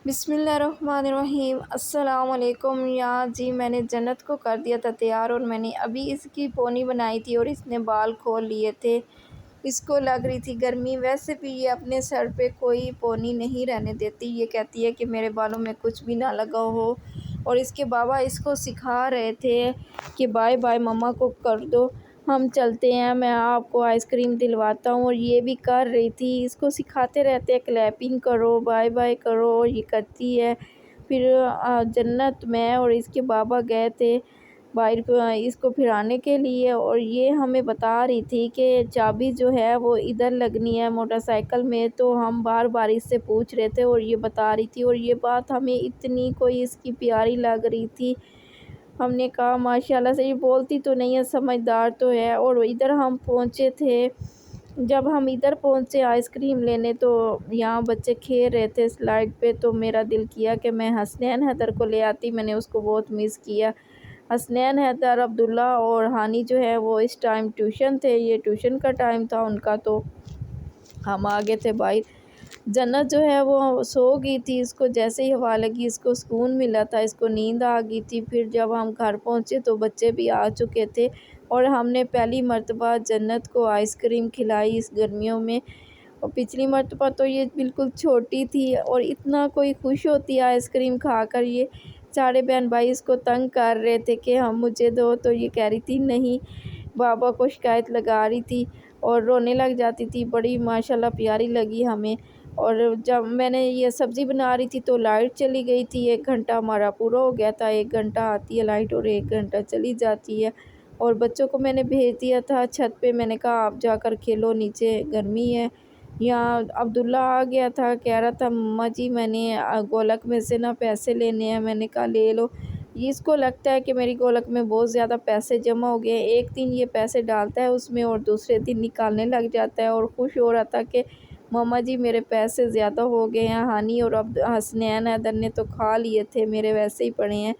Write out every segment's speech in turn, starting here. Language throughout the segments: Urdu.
بسم اللہ الرحمن الرحیم۔ السلام علیکم۔ جی میں نے جنت کو کر دیا تھا تیار، اور میں نے ابھی اس کی پونی بنائی تھی اور اس نے بال کھول لیے تھے۔ اس کو لگ رہی تھی گرمی، ویسے بھی یہ اپنے سر پہ کوئی پونی نہیں رہنے دیتی، یہ کہتی ہے کہ میرے بالوں میں کچھ بھی نہ لگا ہو۔ اور اس کے بابا اس کو سکھا رہے تھے کہ بائے بائے مما کو کر دو، ہم چلتے ہیں، میں آپ کو آئس کریم دلواتا ہوں۔ اور یہ بھی کر رہی تھی، اس کو سکھاتے رہتے ہیں کلیپنگ کرو، بائے بائے کرو، اور یہ کرتی ہے۔ پھر جنت، میں اور اس کے بابا گئے تھے باہر اس کو پھرانے کے لیے، اور یہ ہمیں بتا رہی تھی کہ چابی جو ہے وہ ادھر لگنی ہے موٹر سائیکل میں، تو ہم بار بار اس سے پوچھ رہے تھے اور یہ بتا رہی تھی، اور یہ بات ہمیں اتنی کوئی اس کی پیاری لگ رہی تھی۔ ہم نے کہا ماشاءاللہ سے، یہ بولتی تو نہیں ہے، سمجھدار تو ہے۔ اور ادھر ہم پہنچے تھے، جب ہم ادھر پہنچے آئس کریم لینے، تو یہاں بچے کھیل رہے تھے سلائڈ پہ، تو میرا دل کیا کہ میں حسنین حیدر کو لے آتی، میں نے اس کو بہت مس کیا۔ حسنین حیدر، عبداللہ اور ہانی جو ہے وہ اس ٹائم ٹیوشن تھے، یہ ٹیوشن کا ٹائم تھا ان کا، تو ہم آگے تھے باہر۔ جنت جو ہے وہ سو گئی تھی، اس کو جیسے ہی ہوا لگی اس کو سکون ملا تھا، اس کو نیند آ گئی تھی۔ پھر جب ہم گھر پہنچے تو بچے بھی آ چکے تھے، اور ہم نے پہلی مرتبہ جنت کو آئس کریم کھلائی اس گرمیوں میں۔ اور پچھلی مرتبہ تو یہ بالکل چھوٹی تھی اور اتنا کوئی خوش ہوتی ہے آئس کریم کھا کر۔ یہ سارے بہن بھائی اس کو تنگ کر رہے تھے کہ ہم مجھے دو، تو یہ کہہ رہی تھی نہیں، بابا کو شکایت لگا رہی تھی اور رونے لگ جاتی تھی، بڑی ماشاءاللہ پیاری لگی ہمیں۔ اور جب میں نے یہ سبزی بنا رہی تھی تو لائٹ چلی گئی تھی، 1 گھنٹہ ہمارا پورا ہو گیا تھا، 1 گھنٹہ آتی ہے لائٹ اور 1 گھنٹہ چلی جاتی ہے۔ اور بچوں کو میں نے بھیج دیا تھا چھت پہ، میں نے کہا آپ جا کر کھیلو، نیچے گرمی ہے۔ یہاں عبداللہ آ گیا تھا، کہہ رہا تھا مما جی میں نے گولک میں سے پیسے لینے ہیں، میں نے کہا لے لو۔ یہ اس کو لگتا ہے کہ میری گولک میں بہت زیادہ پیسے جمع ہو گئے ہیں، ایک دن یہ پیسے ڈالتا ہے اس میں اور دوسرے دن نکالنے لگ جاتا ہے، اور خوش ہو رہا تھا کہ مما جی میرے پیسے زیادہ ہو گئے ہیں، ہانی اور حسنین حیدر نے تو کھا لیے تھے، میرے ویسے ہی پڑے ہیں۔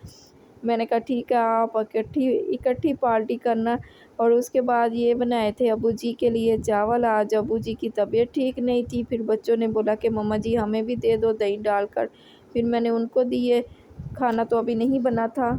میں نے کہا ٹھیک ہے، آپ اکٹھی پارٹی کرنا۔ اور اس کے بعد یہ بنائے تھے ابو جی کے لیے چاول، آج ابو جی کی طبیعت ٹھیک نہیں تھی، پھر بچوں نے بولا کہ مما جی ہمیں بھی دے دو دہی ڈال کر، پھر میں نے ان کو دیے، کھانا تو ابھی نہیں بنا تھا۔